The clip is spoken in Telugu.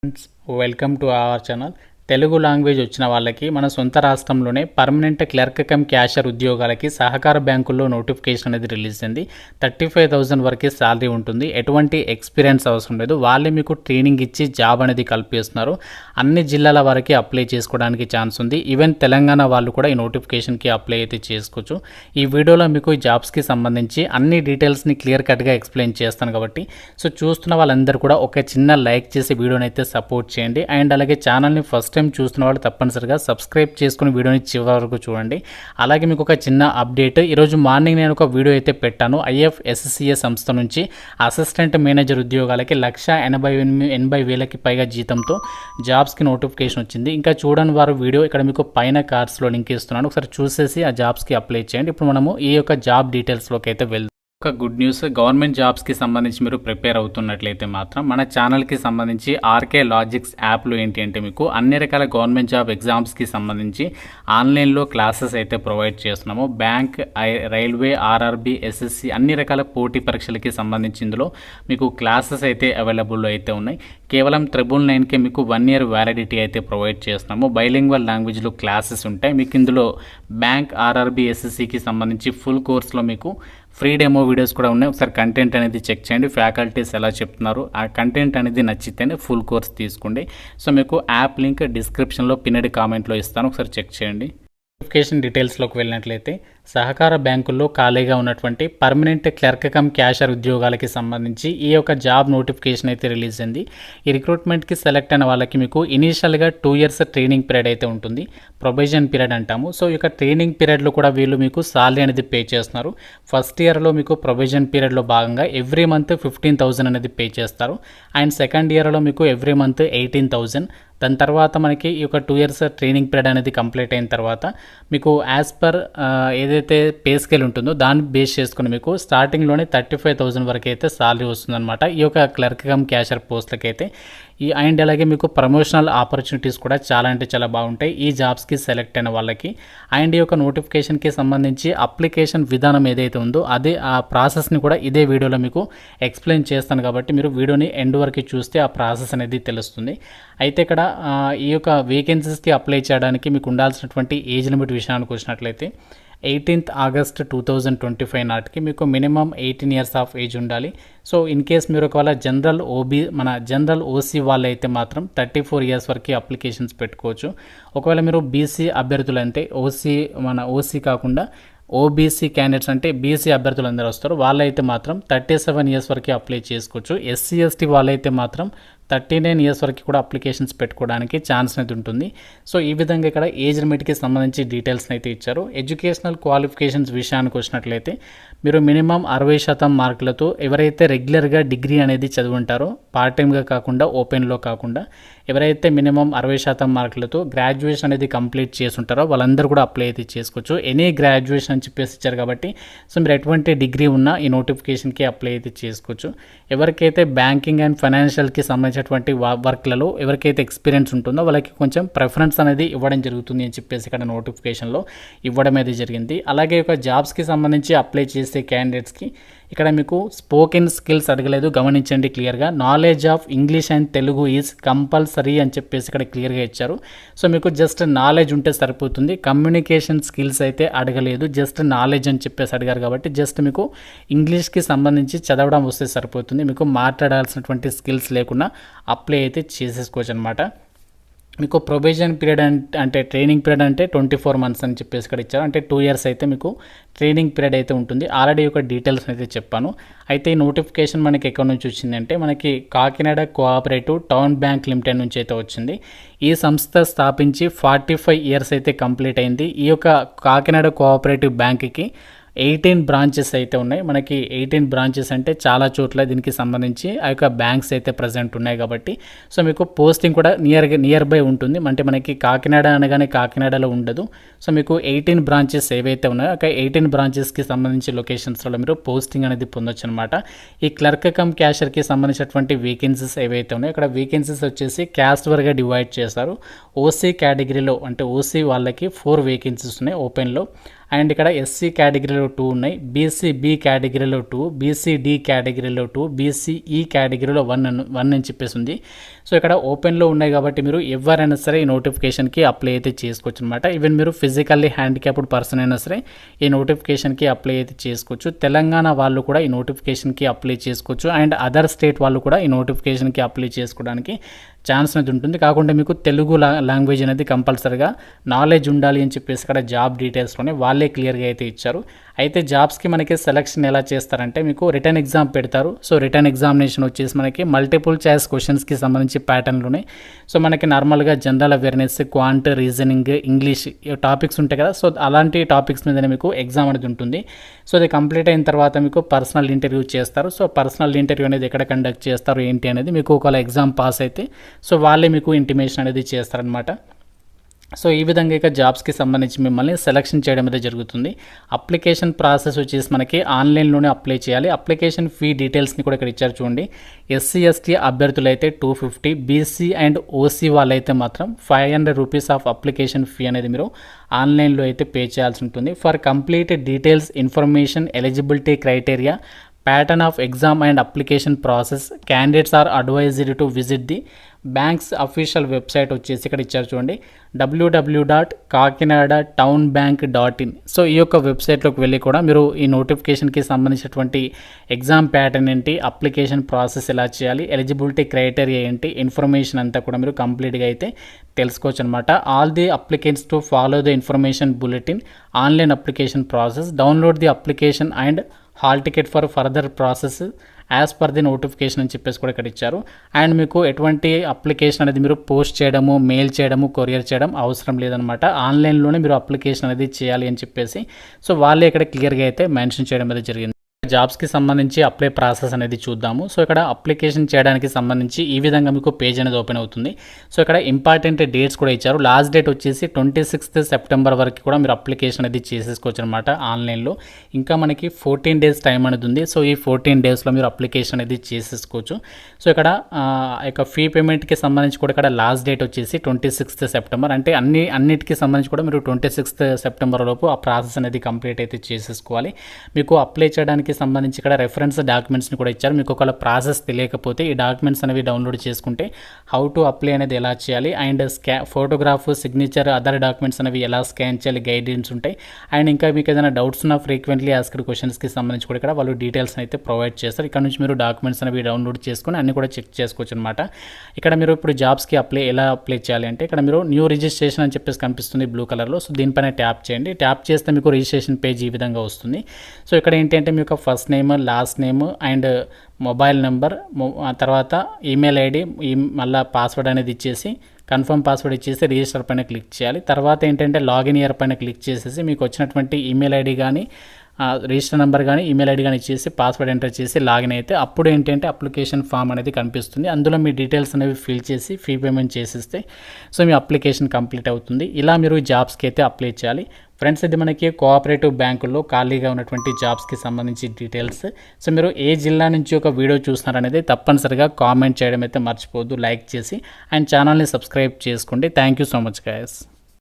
Friends, welcome to our channel. Telugu language వచ్చిన వాళ్ళకి మన సొంత రాష్ట్రంలోనే పర్మనెంట్ క్లర్క్ కమ్ క్యాషియర్ ఉద్యోగాలకి సహకార బ్యాంకుల్లో నోటిఫికేషన్ అనేది రిలీజ్ అయింది. 35,000 వరకే శాలరీ ఉంటుంది. ఎటువంటి ఎక్స్పీరియన్స్ అవసరం లేదు. వాళ్ళే మీకు ట్రైనింగ్ ఇచ్చి జాబ్ అనేది కల్పిస్తున్నారు. అన్ని జిల్లాల వరకు అప్లై చేసుకోవడానికి ఛాన్స్ ఉంది. ఈవెన్ తెలంగాణ వాళ్ళు కూడా ఈ నోటిఫికేషన్కి అప్లై అయితే చేసుకోవచ్చు. ఈ వీడియోలో మీకు ఈ జాబ్స్కి సంబంధించి అన్ని డీటెయిల్స్ని క్లియర్ కట్గా ఎక్స్ప్లెయిన్ చేస్తాను కాబట్టి చూస్తున్న వాళ్ళందరూ కూడా ఒక చిన్న లైక్ చేసి వీడియోని అయితే సపోర్ట్ చేయండి. అండ్ అలాగే ఛానల్ని ఫస్ట్ టైం చూస్తున్న వాళ్ళు తప్పనిసరిగా సబ్స్క్రైబ్ చేసుకుని వీడియోని చివరి వరకు చూడండి. అలాగే మీకు ఒక చిన్న అప్డేట్, ఈరోజు మార్నింగ్ నేను ఒక వీడియో అయితే పెట్టాను. IFSCA సంస్థ నుంచి అసిస్టెంట్ మేనేజర్ ఉద్యోగాలకి 1,80,000కి పైగా జీతంతో జాబ్స్కి నోటిఫికేషన్ వచ్చింది. ఇంకా చూడని వారు వీడియో ఇక్కడ మీకు పైన కార్డ్స్లో లింక్ ఇస్తున్నాను, ఒకసారి చూసేసి ఆ జాబ్స్కి అప్లై చేయండి. ఇప్పుడు మనము ఈ యొక్క జాబ్ డీటెయిల్స్లోకి అయితే వెళ్దాం. ఒక గుడ్ న్యూస్, గవర్నమెంట్ జాబ్స్కి సంబంధించి మీరు ప్రిపేర్ అవుతున్నట్లయితే మాత్రం మన ఛానల్కి సంబంధించి ఆర్కే లాజిక్స్ యాప్లో ఏంటి అంటే మీకు అన్ని రకాల గవర్నమెంట్ జాబ్ ఎగ్జామ్స్కి సంబంధించి ఆన్లైన్లో క్లాసెస్ అయితే ప్రొవైడ్ చేస్తున్నాము. బ్యాంక్, రైల్వే, RRB, SSC అన్ని రకాల పోటీ పరీక్షలకి సంబంధించి ఇందులో మీకు క్లాసెస్ అయితే అవైలబుల్లో అయితే ఉన్నాయి. కేవలం 999కే మీకు 1 year వ్యాలిడిటీ అయితే ప్రొవైడ్ చేస్తున్నాము. బైలింగ్వల్ లాంగ్వేజ్లో క్లాసెస్ ఉంటాయి. మీకు ఇందులో బ్యాంక్, RRB, SSCకి సంబంధించి ఫుల్ కోర్స్లో మీకు ఫ్రీ డెమో వీడియోస్ కూడా ఉన్నాయి. ఒకసారి కంటెంట్ అనేది చెక్ చేయండి. ఫ్యాకల్టీస్ ఎలా చెప్తున్నారు, ఆ కంటెంట్ అనేది నచ్చితేనే ఫుల్ కోర్స్ తీసుకోండి. సో మీకు యాప్ లింక్ డిస్క్రిప్షన్లో పిన్నెడ్ కామెంట్లో ఇస్తాను, ఒకసారి చెక్ చేయండి. నోటిఫికేషన్ డీటెయిల్స్లోకి వెళ్ళినట్లయితే సహకార బ్యాంకుల్లో ఖాళీగా ఉన్నటువంటి పర్మనెంట్ క్లర్క్ కమ్ క్యాషియర్ ఉద్యోగాలకి సంబంధించి ఈ యొక్క జాబ్ నోటిఫికేషన్ అయితే రిలీజ్ అయింది. ఈ రిక్రూట్మెంట్కి సెలెక్ట్ అయిన వాళ్ళకి మీకు ఇనీషియల్గా 2 years ట్రైనింగ్ పీరియడ్ అయితే ఉంటుంది. ప్రొబేషన్ పీరియడ్ అంటాము. సో ఈ యొక్క ట్రైనింగ్ పీరియడ్లో కూడా వీళ్ళు మీకు సాలరీ అనేది పే చేస్తున్నారు. ఫస్ట్ ఇయర్లో మీకు ప్రొబేషన్ పీరియడ్లో భాగంగా ఎవ్రీ మంత్ 15,000 అనేది పే చేస్తారు. అండ్ సెకండ్ ఇయర్లో మీకు ఎవ్రీ మంత్ 18,000. దాని తర్వాత మనకి ఈ యొక్క 2 years ట్రైనింగ్ పీరియడ్ అనేది కంప్లీట్ అయిన తర్వాత మీకు యాజ్ పర్ ఏదైతే పే స్కేల్ ఉంటుందో దాన్ని బేస్ చేసుకుని మీకు స్టార్టింగ్లోనే 35,000 వరకు అయితే సాలరీ వస్తుందన్నమాట ఈ యొక్క క్లర్క్ కమ్ క్యాషియర్ పోస్టులకి అయితే. అండ్ అలాగే మీకు ప్రమోషనల్ ఆపర్చునిటీస్ కూడా చాలా అంటే చాలా బాగుంటాయి ఈ జాబ్స్కి సెలెక్ట్ అయిన వాళ్ళకి. అండ్ ఈ యొక్క నోటిఫికేషన్కి సంబంధించి అప్లికేషన్ విధానం ఏదైతే ఉందో అదే ఆ ప్రాసెస్ని కూడా ఇదే వీడియోలో మీకు ఎక్స్ప్లెయిన్ చేస్తాను కాబట్టి మీరు వీడియోని ఎండ్ వరకు చూస్తే ఆ ప్రాసెస్ అనేది తెలుస్తుంది. అయితే ఇక్కడ ఈ యొక్క వేకెన్సీస్కి అప్లై చేయడానికి మీకు ఉండాల్సినటువంటి ఏజ్ లిమిట్ విషయానికి వచ్చినట్లయితే 18th August 2025 నాటికి మీకు మినిమం 18 years ఆఫ్ ఏజ్ ఉండాలి. సో ఇన్ కేస్ మీరు ఒకవేళ జనరల్ OC వాళ్ళు అయితే మాత్రం 34 years వరకు అప్లికేషన్స్ పెట్టుకోవచ్చు. ఒకవేళ మీరు BC అభ్యర్థులు అంటే OC కాకుండా OBC క్యాండిడేట్స్ అంటే BC అభ్యర్థులు అందరూ వస్తారు, వాళ్ళైతే మాత్రం 37 years వరకు అప్లై చేసుకోవచ్చు. SC ST వాళ్ళైతే మాత్రం 39 years వరకు కూడా అప్లికేషన్స్ పెట్టుకోవడానికి ఛాన్స్ అనేది ఉంటుంది. సో ఈ విధంగా ఇక్కడ ఏజ్ లిమిట్కి సంబంధించి డీటెయిల్స్ని అయితే ఇచ్చారు. ఎడ్యుకేషనల్ క్వాలిఫికేషన్స్ విషయానికి వచ్చినట్లయితే మీరు మినిమం 60% మార్కులతో ఎవరైతే రెగ్యులర్గా డిగ్రీ అనేది చదువుంటారో పార్ట్ టైమ్గా కాకుండా ఓపెన్లో కాకుండా ఎవరైతే మినిమం 60% మార్కులతో గ్రాడ్యుయేషన్ అనేది కంప్లీట్ చేసి ఉంటారో వాళ్ళందరూ కూడా అప్లై అయితే చేసుకోవచ్చు. ఎనీ గ్రాడ్యుయేషన్ అని చెప్పేసి ఇచ్చారు కాబట్టి సో మీరు ఎటువంటి డిగ్రీ ఉన్నా ఈ నోటిఫికేషన్కి అప్లై అయితే చేసుకోవచ్చు. ఎవరికైతే బ్యాంకింగ్ అండ్ ఫైనాన్షియల్కి సంబంధించినటువంటి వర్క్లలో ఎవరికైతే ఎక్స్పీరియన్స్ ఉంటుందో వాళ్ళకి కొంచెం ప్రిఫరెన్స్ అనేది ఇవ్వడం జరుగుతుంది అని చెప్పేసి ఇక్కడ నోటిఫికేషన్లో ఇవ్వడం అనేది జరిగింది. అలాగే ఒక జాబ్స్కి సంబంధించి అప్లై చేసే క్యాండిడేట్స్కి ఇక్కడ మీకు స్పోకెన్ స్కిల్స్ అడగలేదు, గమనించండి క్లియర్గా. Knowledge of English and Telugu is compulsory అని చెప్పేసి ఇక్కడ క్లియర్గా ఇచ్చారు. సో మీకు జస్ట్ నాలెడ్జ్ ఉంటే సరిపోతుంది. కమ్యూనికేషన్ స్కిల్స్ అయితే అడగలేదు, జస్ట్ నాలెడ్జ్ అని చెప్పేసి అడిగారు కాబట్టి జస్ట్ మీకు ఇంగ్లీష్కి సంబంధించి చదవడం వస్తే సరిపోతుంది. మీకు మాట్లాడాల్సినటువంటి స్కిల్స్ లేకుండా అప్లై అయితే చేసేసుకోవచ్చు అనమాట. మీకు ప్రొబేషన్ పీరియడ్ అంటే ట్రైనింగ్ పీరియడ్ అంటే 24 months అని చెప్పేసి ఇక్కడ ఇచ్చారు. అంటే 2 years అయితే మీకు ట్రైనింగ్ పీరియడ్ అయితే ఉంటుంది. ఆల్రెడీ ఒక డీటెయిల్స్ అయితే చెప్పాను. అయితే ఈ నోటిఫికేషన్ మనకి ఎక్కడి నుంచి వచ్చిందంటే మనకి Kakinada cooperative town bank limited నుంచి అయితే వచ్చింది. ఈ సంస్థ స్థాపించి 45 years అయితే కంప్లీట్ అయింది. ఈ యొక్క కాకినాడ కోఆపరేటివ్ బ్యాంక్కి 18 branches అయితే ఉన్నాయి. మనకి 18 branches అంటే చాలా చోట్ల దీనికి సంబంధించి ఆ యొక్క బ్యాంక్స్ అయితే ప్రజెంట్ ఉన్నాయి కాబట్టి సో మీకు పోస్టింగ్ కూడా నియర్ బై ఉంటుంది. అంటే మనకి కాకినాడ అనగానే కాకినాడలో ఉండదు. సో మీకు 18 branches ఏవైతే ఉన్నాయో ఒక 18 branchesకి సంబంధించి లొకేషన్స్లో మీరు పోస్టింగ్ అనేది పొందొచ్చు అనమాట. ఈ క్లర్క్ కమ్ క్యాషియర్కి సంబంధించినటువంటి వేకెన్సీస్ ఏవైతే ఉన్నాయో ఇక్కడ వేకెన్సీస్ వచ్చేసి క్యాస్ట్ వర్గా డివైడ్ చేస్తారు. OC కేటగిరీలో అంటే OC వాళ్ళకి 4 vacancies ఉన్నాయి ఓపెన్లో. అండ్ ఇక్కడ SC కేటగిరీలో కేటగిరీలో 2 ఉన్నాయి, బీసీ బి కేటగిరీలో 2, బీసీ డి కేటగిరీలో 2, బీసీ ఈ కేటగిరీలో 1 అని చెప్పేసి ఉంది. సో ఇక్కడ ఓపెన్లో ఉన్నాయి కాబట్టి మీరు ఎవరైనా సరే ఈ నోటిఫికేషన్కి అప్లై అయితే చేసుకోవచ్చు అనమాట. ఈవెన్ మీరు ఫిజికల్లీ హ్యాండిక్యాప్డ్ పర్సన్ అయినా సరే ఈ నోటిఫికేషన్కి అప్లై అయితే చేసుకోవచ్చు. తెలంగాణ వాళ్ళు కూడా ఈ నోటిఫికేషన్కి అప్లై చేసుకోవచ్చు అండ్ అదర్ స్టేట్ వాళ్ళు కూడా ఈ నోటిఫికేషన్కి అప్లై చేసుకోవడానికి ఛాన్స్ అనేది ఉంటుంది. కాకుండా మీకు తెలుగు లాంగ్వేజ్ అనేది కంపల్సరీగా నాలెడ్జ్ ఉండాలి అని చెప్పేసి ఇక్కడ జాబ్ డీటెయిల్స్లోనే వాళ్ళే క్లియర్గా అయితే ఇచ్చారు. అయితే జాబ్స్కి మనకి సెలక్షన్ ఎలా చేస్తారంటే మీకు రిటర్న్ ఎగ్జామ్ పెడతారు. సో రిటర్న్ ఎగ్జామినేషన్ వచ్చేసి మనకి మల్టిపుల్ చాయిస్ క్వశ్చన్స్కి సంబంధించి ప్యాటర్న్లోనే. సో మనకి నార్మల్గా general awareness, quant, reasoning, English topics ఉంటాయి కదా, సో అలాంటి టాపిక్స్ మీదనే మీకు ఎగ్జామ్ అనేది ఉంటుంది. సో అది కంప్లీట్ అయిన తర్వాత మీకు పర్సనల్ ఇంటర్వ్యూ చేస్తారు. సో పర్సనల్ ఇంటర్వ్యూ అనేది ఎక్కడ కండక్ట్ చేస్తారు ఏంటి అనేది మీకు ఒకవేళ ఎగ్జామ్ పాస్ అయితే సో వాళ్ళే మీకు ఇంటిమేషన్ అనేది చేస్తారనమాట. సో ఈ విధంగా ఇక జాబ్స్కి సంబంధించి మిమ్మల్ని సెలక్షన్ చేయడం అనేది జరుగుతుంది. అప్లికేషన్ ప్రాసెస్ వచ్చేసి మనకి ఆన్లైన్లోనే అప్లై చేయాలి. అప్లికేషన్ ఫీ డీటెయిల్స్ని కూడా ఇక్కడ ఇచ్చారు చూడండి. ఎస్సీ ఎస్టీ అభ్యర్థులు అయితే 250, బీసీ అండ్ ఓసీ వాళ్ళైతే మాత్రం 500 రూపీస్ ఆఫ్ అప్లికేషన్ ఫీ అనేది మీరు ఆన్లైన్లో అయితే పే చేయాల్సి ఉంటుంది. For complete details, information, eligibility criteria, pattern of exam and application process, candidates are advised to visit the bank's official website వచ్చేసి ఇక్కడ ఇచ్చారు చూడండి, www.kakinada.townbank.in. సో ఈ యొక్క వెబ్సైట్లోకి వెళ్ళి కూడా మీరు ఈ నోటిఫికేషన్కి సంబంధించినటువంటి ఎగ్జామ్ ప్యాటర్న్ ఏంటి, అప్లికేషన్ ప్రాసెస్ ఎలా చేయాలి, ఎలిజిబిలిటీ క్రైటీరియా ఏంటి, ఇన్ఫర్మేషన్ అంతా కూడా మీరు కంప్లీట్గా అయితే తెలుసుకోవచ్చు అనమాట. All the applicants to follow the information bulletin, online application process, download the application and hall ticket for further process as per the notification అని చెప్పేసి కూడా ఇక్కడ ఇచ్చారు. అండ్ మీకు ఎటువంటి అప్లికేషన్ అనేది మీరు పోస్ట్ చేయడము, మెయిల్ చేయడము, కొరియర్ చేయడం అవసరం లేదనమాట. ఆన్లైన్లోనే మీరు అప్లికేషన్ అనేది చేయాలి అని చెప్పేసి సో వాళ్ళే ఇక్కడ క్లియర్గా అయితే మెన్షన్ చేయడం అనేది జరిగింది. జాబ్స్కి సంబంధించి అప్లై ప్రాసెస్ అనేది చూద్దాము. సో ఇక్కడ అప్లికేషన్ చేయడానికి సంబంధించి ఈ విధంగా మీకు పేజ్ అనేది ఓపెన్ అవుతుంది. సో ఇక్కడ ఇంపార్టెంట్ డేట్స్ కూడా ఇచ్చారు. లాస్ట్ డేట్ వచ్చేసి 26th సెప్టెంబర్ వరకు కూడా మీరు అప్లికేషన్ అనేది చేసేసుకోవచ్చు అనమాట ఆన్లైన్లో. ఇంకా మనకి 14 days టైం అనేది ఉంది. సో ఈ 14 daysలో మీరు అప్లికేషన్ అనేది చేసేసుకోవచ్చు. సో ఇక్కడ ఇక ఫీ పేమెంట్కి సంబంధించి కూడా ఇక్కడ లాస్ట్ డేట్ వచ్చేసి 26th సెప్టెంబర్, అంటే అన్నిటికీ సంబంధించి కూడా మీరు 26th సెప్టెంబర్ లోపు ఆ ప్రాసెస్ అనేది కంప్లీట్ అయితే చేసేసుకోవాలి. మీకు అప్లై చేయడానికి సంబంధించి ఇక్కడ రెఫరెన్స్ డాక్యుమెంట్స్ని కూడా ఇచ్చారు. మీకు ఒకవేళ ప్రాసెస్ తెలియకపోతే ఈ డాక్యుమెంట్స్ అనేవి డౌన్లోడ్ చేసుకుంటే హౌ టు అప్లై అనేది ఎలా చేయాలి and photograph, signature, other documents అనేవి ఎలా స్కాన్ చేయాలి గైడెన్స్ ఉంటాయి. అండ్ ఇంకా మీకు ఏదైనా డౌట్స్ ఉన్న ఫ్రీక్వెంట్లీ ఆస్క్డ్ క్వశ్చన్స్కి సంబంధించి కూడా ఇక్కడ వాళ్ళు డీటెయిల్స్ అయితే ప్రొవైడ్ చేస్తారు. ఇక్కడ నుంచి మీరు డాక్యుమెంట్స్ అనేవి డౌన్లోడ్ చేసుకుని అన్ని కూడా చెక్ చేసుకోవచ్చు అనమాట. ఇక్కడ మీరు ఇప్పుడు జాబ్స్కి ఎలా అప్లై చేయాలి అంటే ఇక్కడ మీరు న్యూ రిజిస్ట్రేషన్ అని చెప్పేసి కనిపిస్తుంది బ్లూ కలర్లో. సో దీనిపైన ట్యాప్ చేయండి. ట్యాప్ చేస్తే మీకు రిజిస్ట్రేషన్ పేజ్ ఈ విధంగా వస్తుంది. సో ఇక్కడ ఏంటంటే మీకు first name, last name and mobile number, తర్వాత ఈమెయిల్ ఐడి, మళ్ళీ పాస్వర్డ్ అనేది ఇచ్చేసి కన్ఫర్మ్ పాస్వర్డ్ ఇచ్చేసి రిజిస్టర్ పైన క్లిక్ చేయాలి. తర్వాత ఏంటంటే లాగిన్ ఇయర్ పైన క్లిక్ చేసేసి మీకు వచ్చినటువంటి ఈమెయిల్ ఐడి కానీ రిజిస్టర్ నెంబర్ కానీ ఈమెయిల్ ఐడి కానీ ఇచ్చేసి పాస్వర్డ్ ఎంటర్ చేసి లాగిన్ అయితే అప్పుడు ఏంటంటే అప్లికేషన్ ఫామ్ అనేది కనిపిస్తుంది. అందులో మీ డీటెయిల్స్ అనేవి ఫిల్ చేసి ఫీ పేమెంట్ చేసేస్తే సో మీ అప్లికేషన్ కంప్లీట్ అవుతుంది. ఇలా మీరు జాబ్స్కి అయితే అప్లై చేయాలి. ఫ్రెండ్స్, ఇది మనకి కోఆపరేటివ్ బ్యాంకుల్లో ఖాళీగా ఉన్నటువంటి జాబ్స్కి సంబంధించి డీటెయిల్స్. సో మీరు ఏ జిల్లా నుంచి ఒక వీడియో చూస్తున్నారనేది తప్పనిసరిగా కామెంట్ చేయడం అయితే మర్చిపోవద్దు, లైక్ చేసి అండ్ ఛానల్ని సబ్స్క్రైబ్ చేసుకోండి. Thank you so much guys.